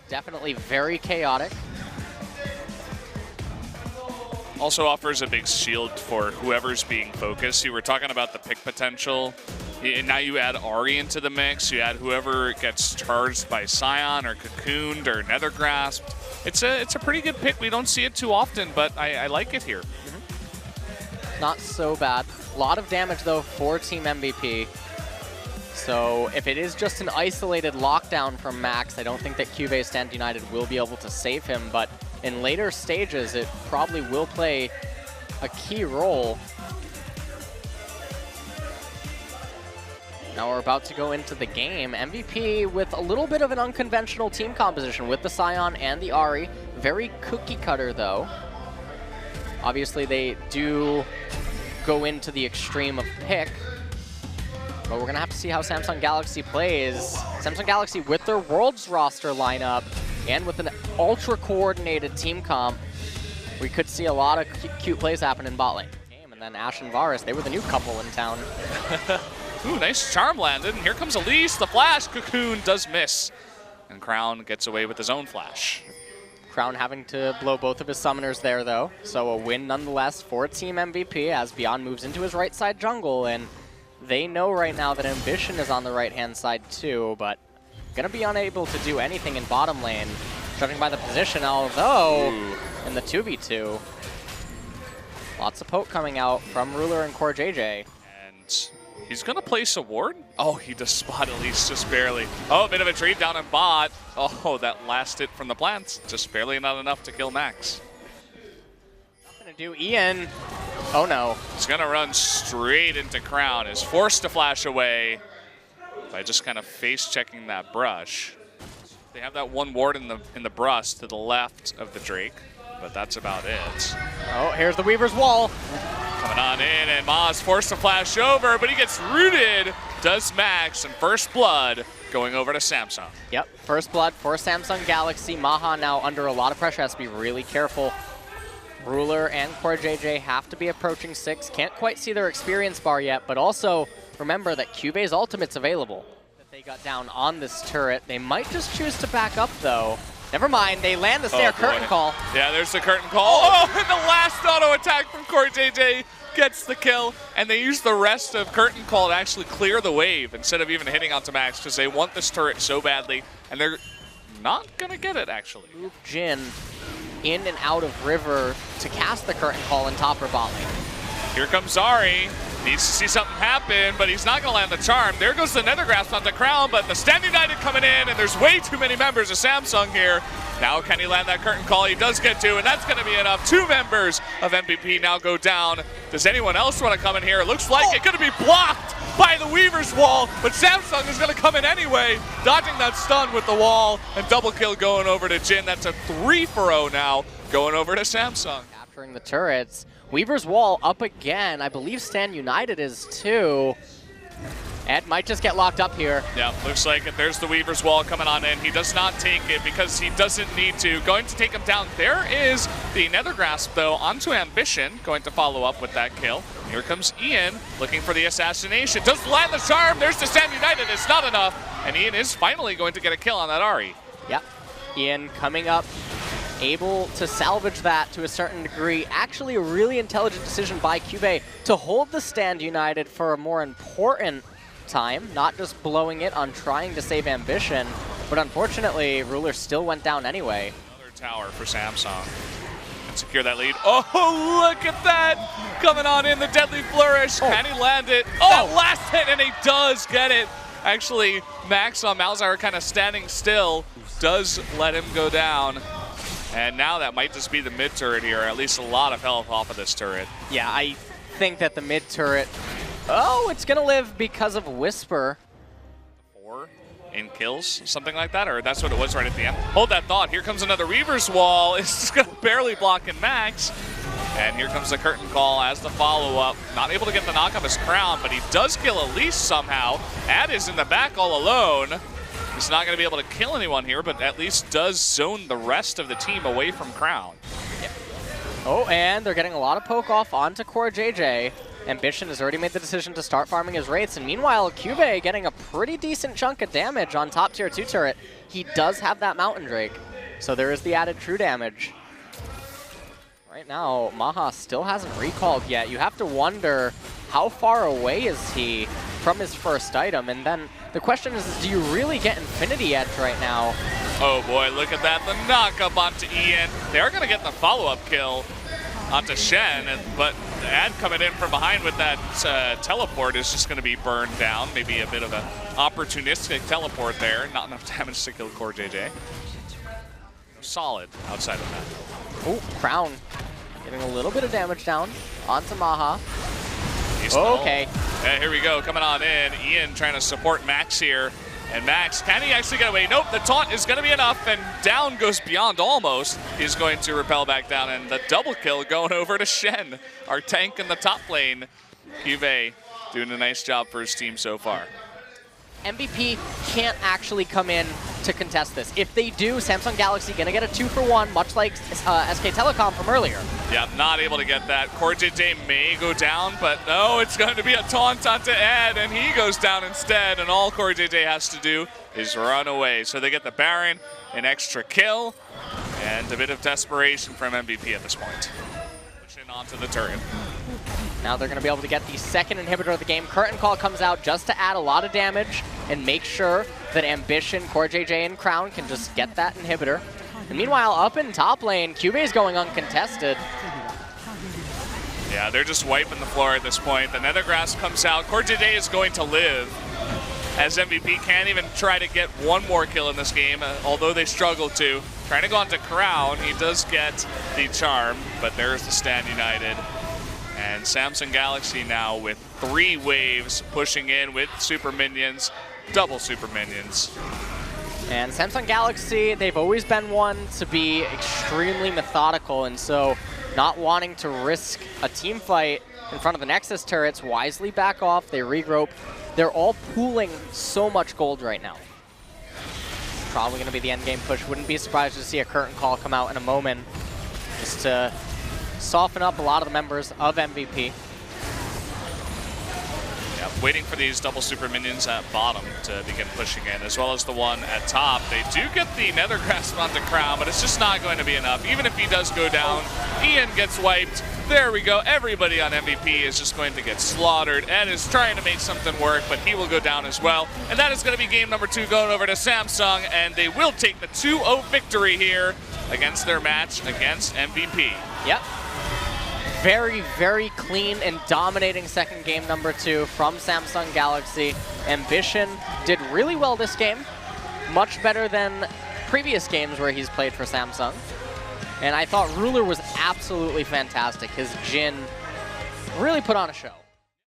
Definitely very chaotic. Also offers a big shield for whoever's being focused. You were talking about the pick potential. And now you add Ahri into the mix. You add whoever gets charged by Scion or Cocooned or Nether Grasped. It's a pretty good pick. We don't see it too often, but I like it here. Not so bad. A lot of damage, though, for Team MVP. So if it is just an isolated lockdown from Max, I don't think that Cube Stand United will be able to save him, but in later stages, it probably will play a key role. Now we're about to go into the game. MVP with a little bit of an unconventional team composition with the Scion and the Ahri. Very cookie cutter, though. Obviously, they do go into the extreme of pick, but we're going to have to see how Samsung Galaxy plays. Samsung Galaxy with their Worlds roster lineup and with an ultra-coordinated team comp, we could see a lot of cute plays happen in bot lane. And then Ashe and Varus, they were the new couple in town. Ooh, nice charm landed, and here comes Elise. The flash, Cocoon does miss. And Crown gets away with his own flash. Crown having to blow both of his summoners there, though. So a win nonetheless for Team MVP as Beyond moves into his right side jungle. And they know right now that Ambition is on the right-hand side too, but gonna be unable to do anything in bottom lane, judging by the position, although in the 2v2. Lots of poke coming out from Ruler and Core JJ. And he's gonna place a ward? Oh, he does spot Elise just barely. Oh, a bit of a trade down in bot. Oh, that last hit from the plants. Just barely not enough to kill Max. Gonna do Ian. Oh no. He's gonna run straight into Crown. Is forced to flash away by just kind of face checking that brush. They have that one ward in the brush to the left of the Drake, but that's about it. Oh, here's the Weaver's Wall. Coming on in, and Ma's forced to flash over, but he gets rooted. Does Max, and first blood going over to Samsung. Yep, first blood for Samsung Galaxy. Maha now under a lot of pressure, has to be really careful. Ruler and Core JJ have to be approaching 6. Can't quite see their experience bar yet, but also remember that Cube's ultimate's available. That they got down on this turret. They might just choose to back up, though. Never mind, they land the snare curtain call. Yeah, there's the curtain call. Oh, and the last auto attack from Core JJ gets the kill, and they use the rest of curtain call to actually clear the wave instead of even hitting onto Max because they want this turret so badly, and they're not going to get it, actually. Move Jhin in and out of river to cast the curtain call in top or bot lane. Here comes Ahri. Needs to see something happen, but he's not going to land the charm. There goes the Nether Grasp on the Crown, but the Stand United coming in, and there's way too many members of Samsung here. Now can he land that curtain call? He does get to, and that's going to be enough. 2 members of MVP now go down. Does anyone else want to come in here? It looks like it's going to be blocked by the Weaver's Wall, but Samsung is going to come in anyway, dodging that stun with the wall, and double kill going over to Jhin. That's a 3-for-0 now, going over to Samsung. Capturing the turrets. Weaver's Wall up again. I believe Stand United is too. Ed might just get locked up here. Yeah, looks like it. There's the Weaver's Wall coming on in. He does not take it because he doesn't need to. Going to take him down. There is the Nether Grasp, though, onto Ambition. Going to follow up with that kill. Here comes Ian looking for the assassination. Does land the charm. There's the Stand United. It's not enough. And Ian is finally going to get a kill on that Ahri. Yep. Ian coming up, able to salvage that to a certain degree. Actually, a really intelligent decision by Cube to hold the Stand United for a more important time, not just blowing it on trying to save Ambition, but unfortunately, Ruler still went down anyway. Another tower for Samsung. And secure that lead. Oh, look at that! Coming on in, the Deadly Flourish. Can he land it? Oh, that last hit, and he does get it. Actually, Max on Malzahar kind of standing still, does let him go down. And now that might just be the mid turret here, at least a lot of health off of this turret. Yeah, I think that the mid turret, it's gonna live because of Whisper. 4 in kills, something like that, or that's what it was right at the end. Hold that thought, here comes another Weaver's Wall. It's just gonna barely block in Max. And here comes the curtain call as the follow-up. Not able to get the knock of his Crown, but he does kill Elise somehow. Ad is in the back all alone. He's not going to be able to kill anyone here, but at least does zone the rest of the team away from Crown. Yeah. Oh, and they're getting a lot of poke off onto Core JJ. Ambition has already made the decision to start farming his Wraiths, and meanwhile, Cube getting a pretty decent chunk of damage on top tier 2 turret. He does have that Mountain Drake, so there is the added true damage. Right now, Maha still hasn't recalled yet. You have to wonder, how far away is he from his first item? And then the question is do you really get Infinity Edge right now? Oh boy, look at that. The knock-up onto Ian. They are going to get the follow-up kill onto Shen, but the ad coming in from behind with that teleport is just going to be burned down. Maybe a bit of an opportunistic teleport there. Not enough damage to kill Core JJ. Solid outside of that. Oh, Crown getting a little bit of damage down onto Maha. Okay. Yeah, here we go, coming on in. Ian trying to support Max here. And Max, can he actually get away? Nope, the taunt is going to be enough, and down goes Beyond almost. He's going to repel back down, and the double kill going over to Shen, our tank in the top lane. Cube doing a nice job for his team so far. MVP can't actually come in to contest this. If they do, Samsung Galaxy gonna get a 2-for-1, much like SK Telecom from earlier. Yeah, not able to get that. Core JJ may go down, but no, it's going to be a taunt onto Ed, and he goes down instead, and all Core JJ has to do is run away. So they get the Baron, an extra kill, and a bit of desperation from MVP at this point. Pushing onto the turret. Now they're going to be able to get the second inhibitor of the game. Curtain Call comes out just to add a lot of damage and make sure that Ambition, Core JJ, and Crown can just get that inhibitor. And meanwhile, up in top lane, Cube is going uncontested. Yeah, they're just wiping the floor at this point. The Nethergrass comes out. Core JJ is going to live, as MVP can't even try to get one more kill in this game, although they struggle to. Trying to go onto Crown, he does get the charm, but there's the Stand United. And Samsung Galaxy now with 3 waves pushing in with super minions, double super minions. And Samsung Galaxy, they've always been one to be extremely methodical, and so not wanting to risk a team fight in front of the Nexus turrets, wisely back off, they regroup. They're all pooling so much gold right now. Probably going to be the end game push. Wouldn't be surprised to see a Curtain Call come out in a moment just to soften up a lot of the members of MVP. Yeah, waiting for these double super minions at bottom to begin pushing in, as well as the one at top. They do get the Nether Grasp onto Crown, but it's just not going to be enough. Even if he does go down, Ian gets wiped. There we go. Everybody on MVP is just going to get slaughtered. Ed is trying to make something work, but he will go down as well. And that is going to be game number 2 going over to Samsung, and they will take the 2-0 victory here against their match against MVP. Yep. Very, very clean and dominating second game number 2 from Samsung Galaxy. Ambition did really well this game, much better than previous games where he's played for Samsung. And I thought Ruler was absolutely fantastic. His Jhin really put on a show.